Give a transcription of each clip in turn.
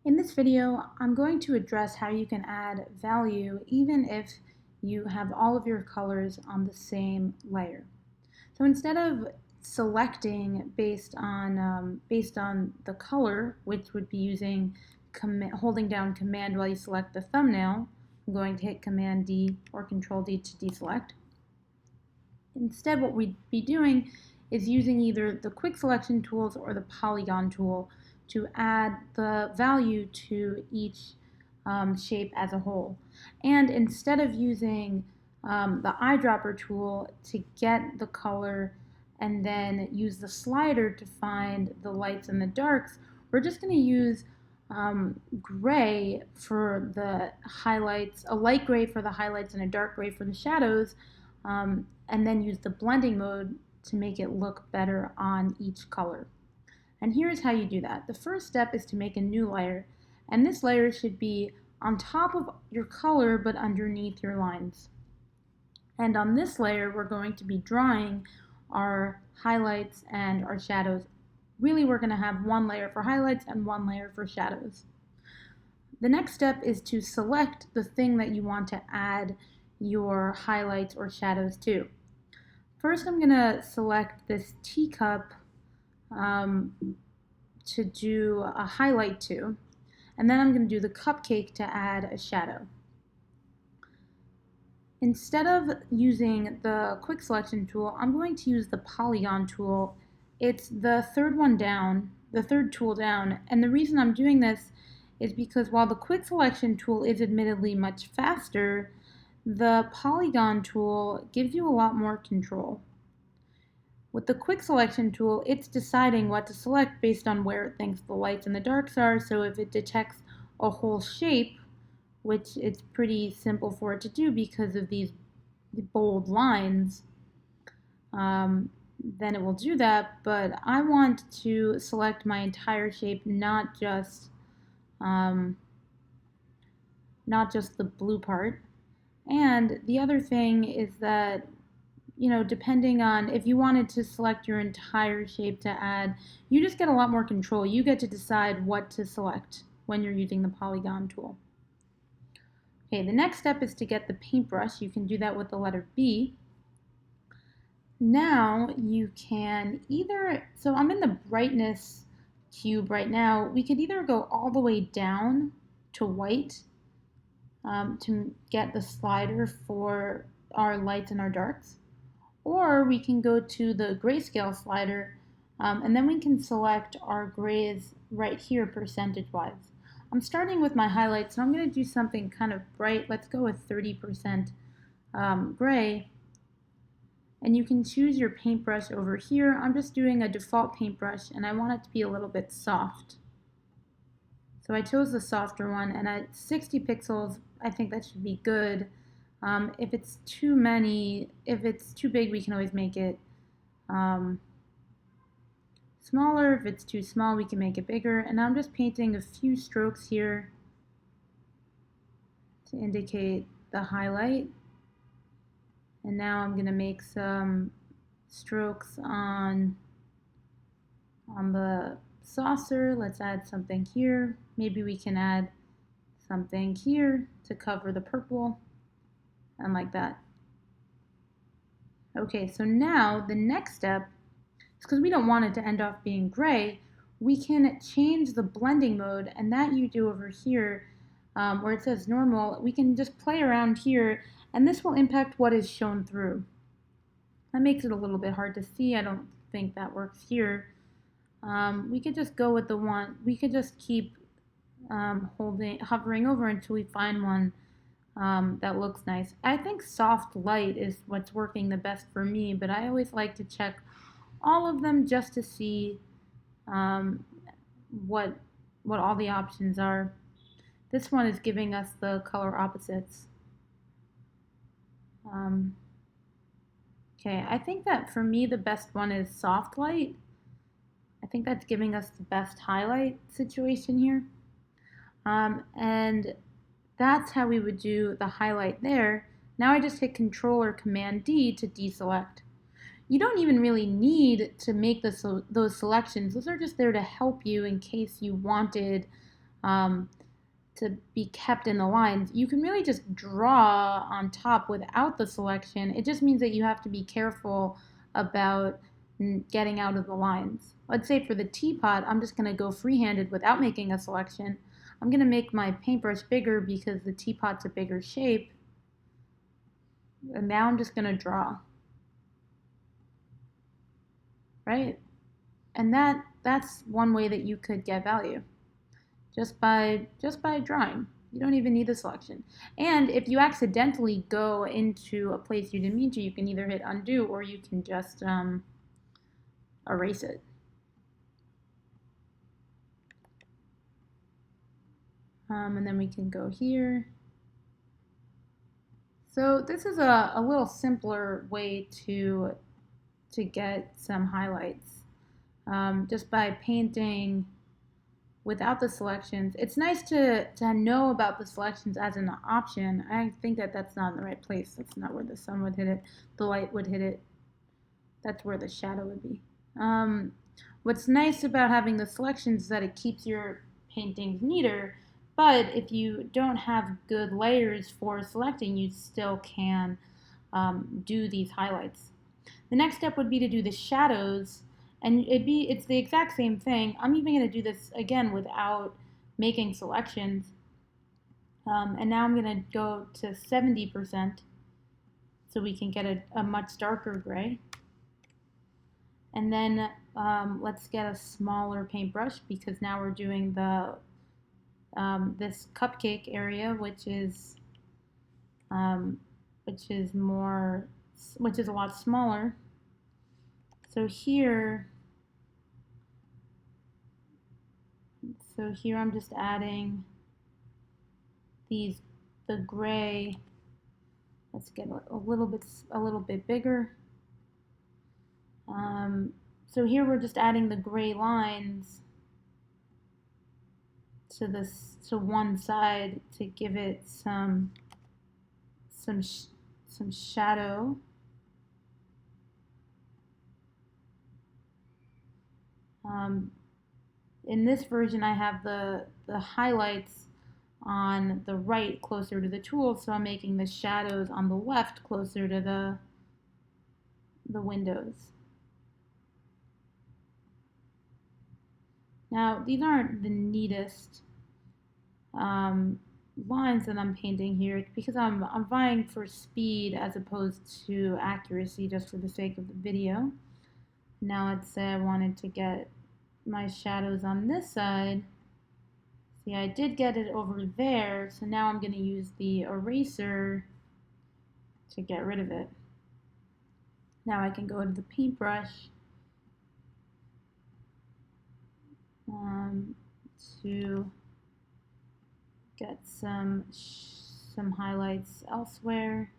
In this video, I'm going to address how you can add value even if you have all of your colors on the same layer. So instead of selecting based on the color, which would be using holding down Command while you select the thumbnail, I'm going to hit Command D or Control D to deselect. Instead, what we'd be doing is using either the quick selection tools or the polygon tool to add the value to each shape as a whole. And instead of using the eyedropper tool to get the color and then use the slider to find the lights and the darks, we're just going to use gray for the highlights, a light gray for the highlights and a dark gray for the shadows, and then use the blending mode to make it look better on each color. And here's how you do that. The first step is to make a new layer, and this layer should be on top of your color but underneath your lines. And on this layer, we're going to be drawing our highlights and our shadows. Really, we're going to have one layer for highlights and one layer for shadows. The next step is to select the thing that you want to add your highlights or shadows to. First, I'm going to select this teacup to do a highlight to, and then I'm going to do the cupcake to add a shadow. Instead of using the quick selection tool, I'm going to use the polygon tool. It's the third one down, the third tool down, and the reason I'm doing this is because while the quick selection tool is admittedly much faster, the polygon tool gives you a lot more control. With the quick selection tool, it's deciding what to select based on where it thinks the lights and the darks are. So if it detects a whole shape, which it's pretty simple for it to do because of these bold lines, then it will do that. But I want to select my entire shape, not just the blue part. And the other thing is that, depending on if you wanted to select your entire shape to add, you just get a lot more control. You get to decide what to select when you're using the polygon tool. Okay, the next step is to get the paintbrush. You can do that with the letter B. Now you can so I'm in the brightness cube right now. We could either go all the way down to white to get the slider for our lights and our darks, or we can go to the grayscale slider and then we can select our grays right here percentage-wise. I'm starting with my highlights, so I'm going to do something kind of bright. Let's go with 30% gray. And you can choose your paintbrush over here. I'm just doing a default paintbrush, and I want it to be a little bit soft. So I chose the softer one, and at 60 pixels, I think that should be good. If it's too big, we can always make it smaller. If it's too small, we can make it bigger. And I'm just painting a few strokes here to indicate the highlight. And now I'm going to make some strokes on the saucer. Let's add something here. Maybe we can add something here to cover the purple, and like that. Okay, so now the next step, because we don't want it to end off being gray, we can change the blending mode, and that you do over here where it says normal. We can just play around here, and this will impact what is shown through. That makes it a little bit hard to see. I don't think that works here. We could just go with the one. We could just keep hovering over until we find one that looks nice. I think soft light is what's working the best for me, but I always like to check all of them just to see what all the options are. This one is giving us the color opposites. Okay, I think that for me the best one is soft light. I think that's giving us the best highlight situation here. And that's how we would do the highlight there. Now I just hit Control or Command D to deselect. You don't even really need to make those selections. Those are just there to help you in case you wanted to be kept in the lines. You can really just draw on top without the selection. It just means that you have to be careful about getting out of the lines. Let's say for the teapot, I'm just going to go free-handed without making a selection. I'm going to make my paintbrush bigger because the teapot's a bigger shape. And now I'm just going to draw. Right? And that's one way that you could get value. Just by drawing. You don't even need the selection. And if you accidentally go into a place you didn't mean to, you can either hit undo or you can just erase it. And then we can go here. So this is a little simpler way to get some highlights. Just by painting without the selections. It's nice to know about the selections as an option. I think that that's not in the right place. That's not where the sun would hit it. The light would hit it. That's where the shadow would be. What's nice about having the selections is that it keeps your paintings neater, but if you don't have good layers for selecting, you still can do these highlights. The next step would be to do the shadows. And it's the exact same thing. I'm even going to do this again without making selections. And now I'm going to go to 70% so we can get a much darker gray. And then let's get a smaller paintbrush because now we're doing the this cupcake area, which is a lot smaller. So here I'm just adding the gray. Let's get a little bit bigger. So here we're just adding the gray lines to one side to give it some shadow. In this version, I have the highlights on the right closer to the tool, so I'm making the shadows on the left closer to the windows. Now, these aren't the neatest lines that I'm painting here because I'm vying for speed as opposed to accuracy just for the sake of the video. Now let's say I wanted to get my shadows on this side. See, I did get it over there, so now I'm going to use the eraser to get rid of it. Now I can go to the paintbrush to get some highlights elsewhere.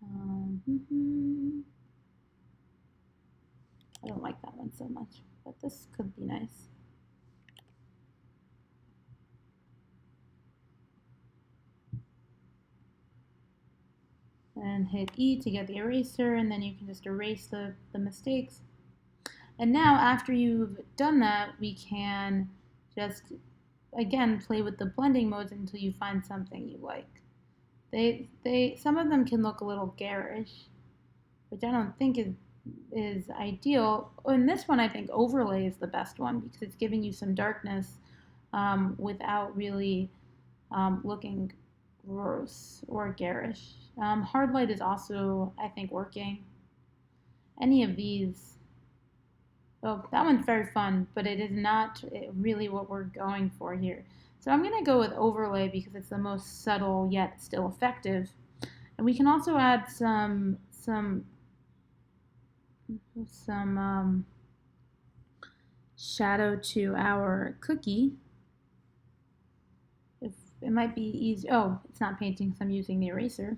I don't like that one so much, but this could be nice. And hit E to get the eraser, and then you can just erase the mistakes. And now after you've done that, we can just, again, play with the blending modes until you find something you like. Some of them can look a little garish, which I don't think is ideal. In this one, I think overlay is the best one because it's giving you some darkness without really looking gross or garish. Hard light is also, I think, working. Any of these. Oh, that one's very fun, but it is not really what we're going for here. So I'm going to go with overlay because it's the most subtle yet still effective. And we can also add some shadow to our cookie. If it might be easy. Oh, it's not painting, so I'm using the eraser.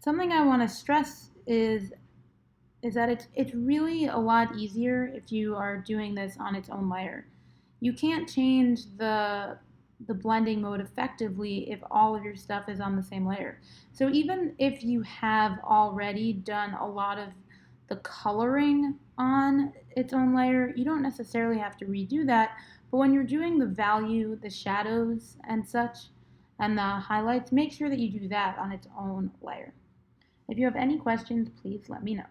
Something I want to stress is that it's really a lot easier if you are doing this on its own layer. You can't change the blending mode effectively if all of your stuff is on the same layer. So even if you have already done a lot of the coloring on its own layer, you don't necessarily have to redo that, but when you're doing the value, the shadows and such, and the highlights, make sure that you do that on its own layer. If you have any questions, please let me know.